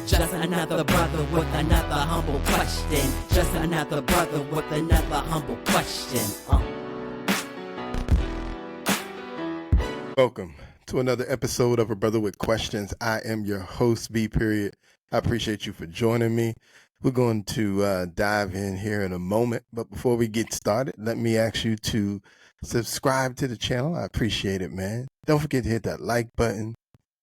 Just another brother with another humble question. Just another brother with another humble question. Welcome to another episode of A Brother with Questions. I am your host, B. I appreciate you for joining me. We're going to dive in here in a moment, but before we get started, let me ask you to subscribe to the channel. I appreciate it, man. Don't forget to hit that like button,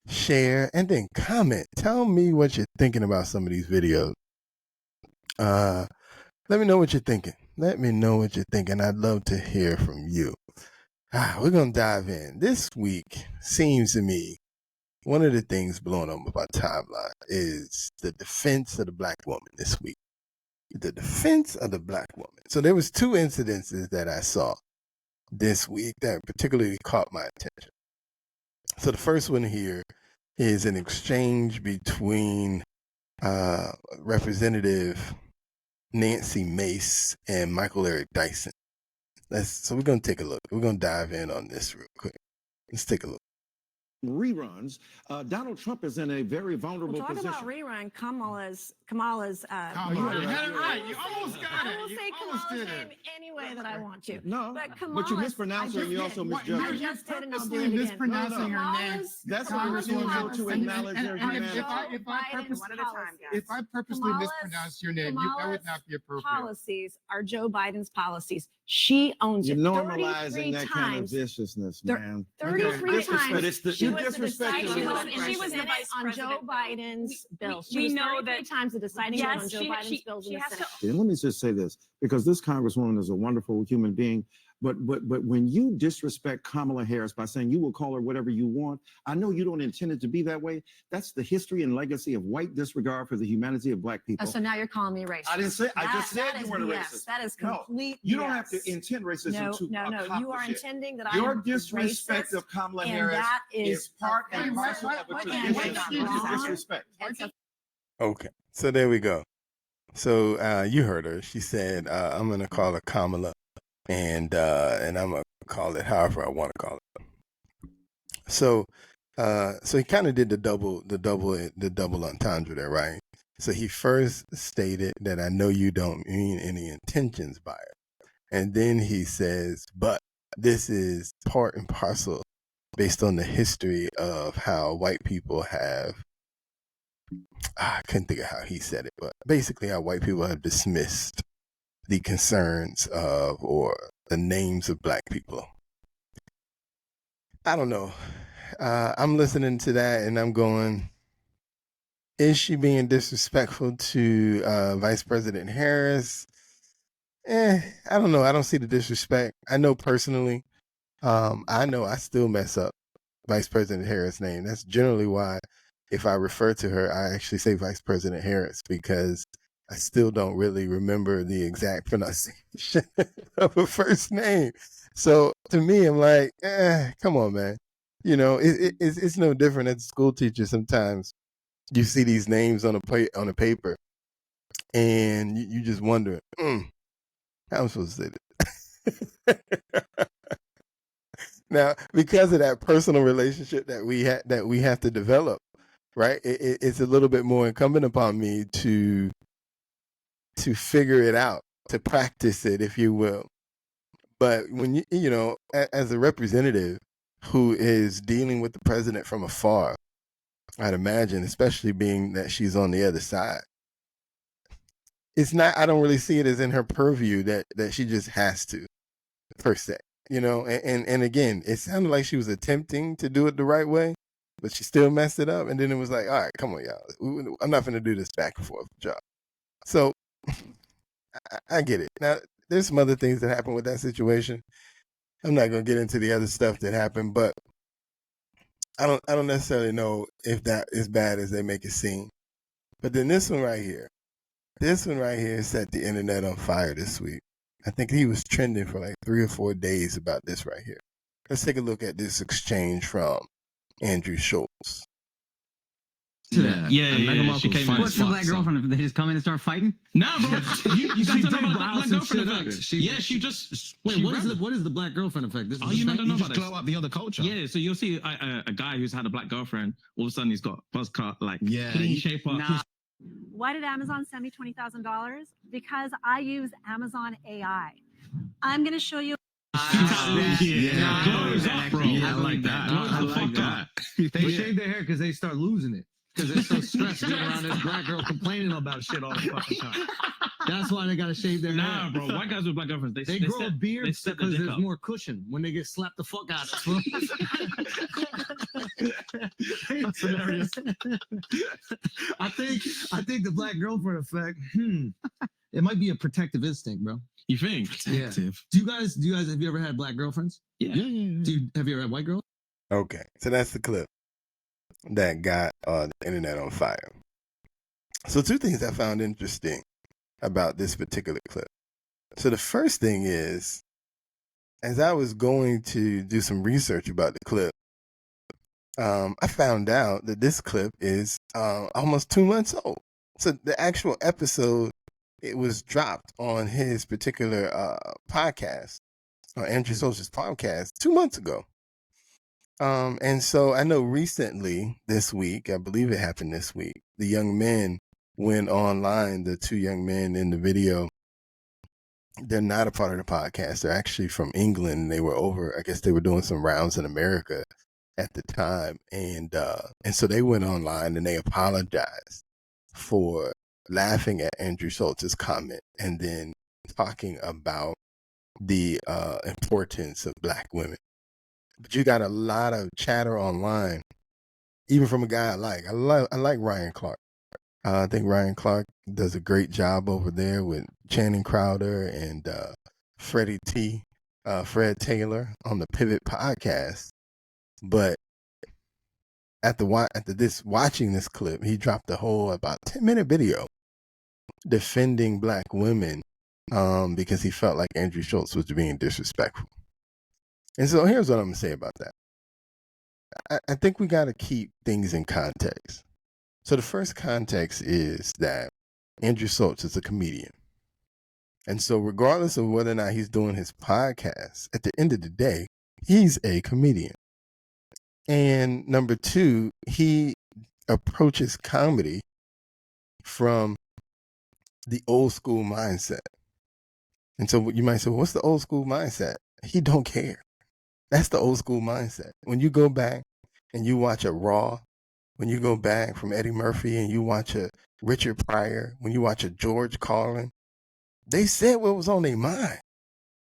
share, and then comment. Tell me what you're thinking about some of these videos. Let me know what you're thinking. Let me know what you're thinking. I'd love to hear from you. We're going to dive in. This week seems to me one of the things blowing up my timeline is the defense of the black woman this week. The defense of the black woman. So there was two incidences that I saw this week that particularly caught my attention. So the first one here is an exchange between Representative Nancy Mace and Michael Eric Dyson. So we're going to take a look. We're going to dive in on this real quick. Let's take a look. Reruns. Donald Trump is in a very vulnerable talk position. About rerun, Kamala's. Oh, you had it right. You almost got it. I will say Kamala's name any way that I want to. No, but you mispronounced her and you also misjudged her. I just did, and I'll do it again. Mispronouncing her name. That's a refusal to acknowledge her humanity. If I purposely mispronounce your name, that would not be appropriate. Policies are Joe Biden's policies. She owns it. You're normalizing that kind of viciousness, man. 33 times. But it's the disrespect. She was the vice on Joe Biden's bill. We know that times the deciding vote on Joe Biden's bills in the Senate. Let me just say this, because this Congresswoman is a wonderful human being. But when you disrespect Kamala Harris by saying you will call her whatever you want, I know you don't intend it to be that way. That's the history and legacy of white disregard for the humanity of black people. So now you're calling me racist. I didn't say. I just said you weren't a racist. That is complete. You don't have to intend racism to accomplish it. You are intending that your disrespect of Kamala Harris is part and parcel of a tradition of disrespect. Okay, so there we go. So you heard her. She said, "I'm going to call her Kamala." And I'm gonna call it however I want to call it. So he kind of did the double entendre there, right? So he first stated that I know you don't mean any intentions by it, and then he says, but this is part and parcel based on the history of how white people have. I couldn't think of how he said it, but basically how white people have dismissed the concerns of or the names of black people. I don't know. I'm listening to that and I'm going, is she being disrespectful to Vice President Harris? I don't know. I don't see the disrespect. I know personally, I know I still mess up Vice President Harris' name. That's generally why if I refer to her, I actually say Vice President Harris, because I still don't really remember the exact pronunciation of her first name. So to me, I'm like, come on, man. You know, it's no different as a school teacher. Sometimes you see these names on a paper and you just wonder, how am I supposed to say this? Now, because of that personal relationship that we have to develop, right? It's a little bit more incumbent upon me to figure it out, to practice it, if you will. But when you know, as a representative who is dealing with the president from afar, I'd imagine, especially being that she's on the other side, it's not, I don't really see it as in her purview that she just has to, per se, you know, and again, it sounded like she was attempting to do it the right way, but she still messed it up. And then it was like, all right, come on, y'all. I'm not going to do this back and forth job. So I get it. Now, there's some other things that happened with that situation. I'm not going to get into the other stuff that happened, but I don't necessarily know if that is bad as they make it seem. But then this one right here set the internet on fire this week. I think he was trending for like 3 or 4 days about this right here. Let's take a look at this exchange from Andrew Schultz. Yeah. She came in. What's your black girlfriend? They just come in and start fighting? Nah, bro. You guys don't know about the black girlfriend effect. She just. Wait, what is the black girlfriend effect? This is you don't know about this? Glow up the other culture. Yeah, so you'll see a guy who's had a black girlfriend. All of a sudden, he's got buzz cut, like clean shaper. Nah, Why did Amazon send me $20,000? Because I use Amazon AI. I'm going to show you. Glows up, bro. Yeah, I like that. Glows the fuck up. They shave their hair because they start losing it. Because they're so stressed being around this black girl complaining about shit all the fucking time. That's why they gotta shave their hair. Nah, bro. White guys with black girlfriends, They grow a beard because there's more cushion when they get slapped the fuck out of. That's hilarious. I think the black girlfriend effect. It might be a protective instinct, bro. You think? Protective. Do you guys have you ever had black girlfriends? Yeah. Have you ever had white girls? Okay, so that's the clip that got the internet on fire. So 2 things I found interesting about this particular clip. So the first thing is, as I was going to do some research about the clip, I found out that this clip is almost 2 months old. So the actual episode, it was dropped on his particular podcast, on Andrew Schultz's podcast, 2 months ago. And so I know recently this week, I believe it happened this week, the young men went online, the 2 young men in the video. They're not a part of the podcast. They're actually from England. They were over, I guess they were doing some rounds in America at the time. And so they went online and they apologized for laughing at Andrew Schultz's comment and then talking about the importance of black women. But you got a lot of chatter online, even from a guy I like. I like Ryan Clark. I think Ryan Clark does a great job over there with Channing Crowder and Freddie T, Fred Taylor on the Pivot podcast. But after watching this clip, he dropped a whole about 10-minute video defending black women because he felt like Andrew Schultz was being disrespectful. And so here's what I'm going to say about that. I think we got to keep things in context. So the first context is that Andrew Schultz is a comedian. And so regardless of whether or not he's doing his podcast, at the end of the day, he's a comedian. And number 2, he approaches comedy from the old school mindset. And so you might say, well, what's the old school mindset? He don't care. That's the old school mindset. When you go back and you watch a Raw, when you go back from Eddie Murphy and you watch a Richard Pryor, when you watch a George Carlin, they said what was on their mind.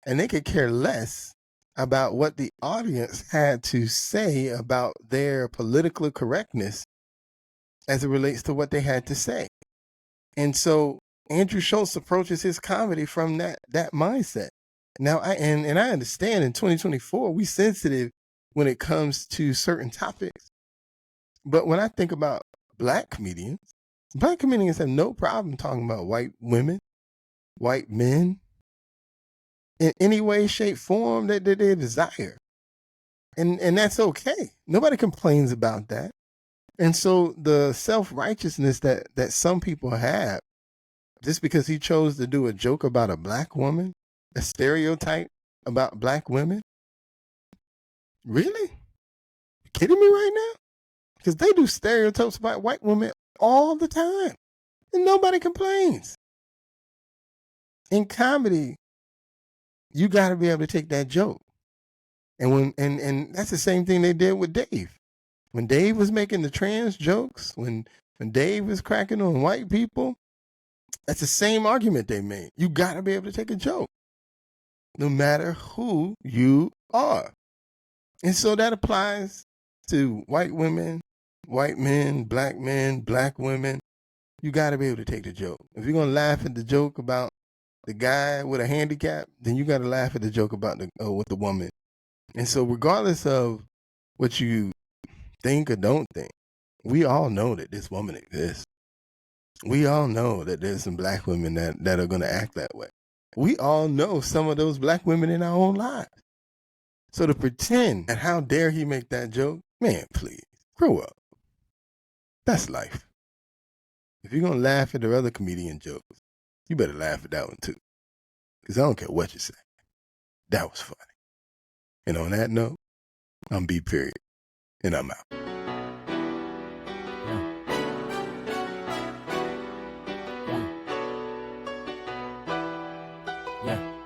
And they could care less about what the audience had to say about their political correctness as it relates to what they had to say. And so Andrew Schultz approaches his comedy from that mindset. Now, I understand in 2024, we sensitive when it comes to certain topics. But when I think about black comedians have no problem talking about white women, white men, in any way, shape, form that they desire. And that's okay. Nobody complains about that. And so the self-righteousness that some people have, just because he chose to do a joke about a black woman, a stereotype about black women? Really? You kidding me right now? Because they do stereotypes about white women all the time. And nobody complains. In comedy, you got to be able to take that joke. And that's the same thing they did with Dave. When Dave was making the trans jokes, when Dave was cracking on white people, that's the same argument they made. You got to be able to take a joke, no matter who you are. And so that applies to white women, white men, black women. You got to be able to take the joke. If you're going to laugh at the joke about the guy with a handicap, then you got to laugh at the joke about with the woman. And so regardless of what you think or don't think, we all know that this woman exists. We all know that there's some black women that are going to act that way. We all know some of those black women in our own lives. So to pretend that how dare he make that joke, man, please, grow up. That's life. If you're going to laugh at the other comedian jokes, you better laugh at that one too. Because I don't care what you say. That was funny. And on that note, I'm B. Period. And I'm out. Yeah.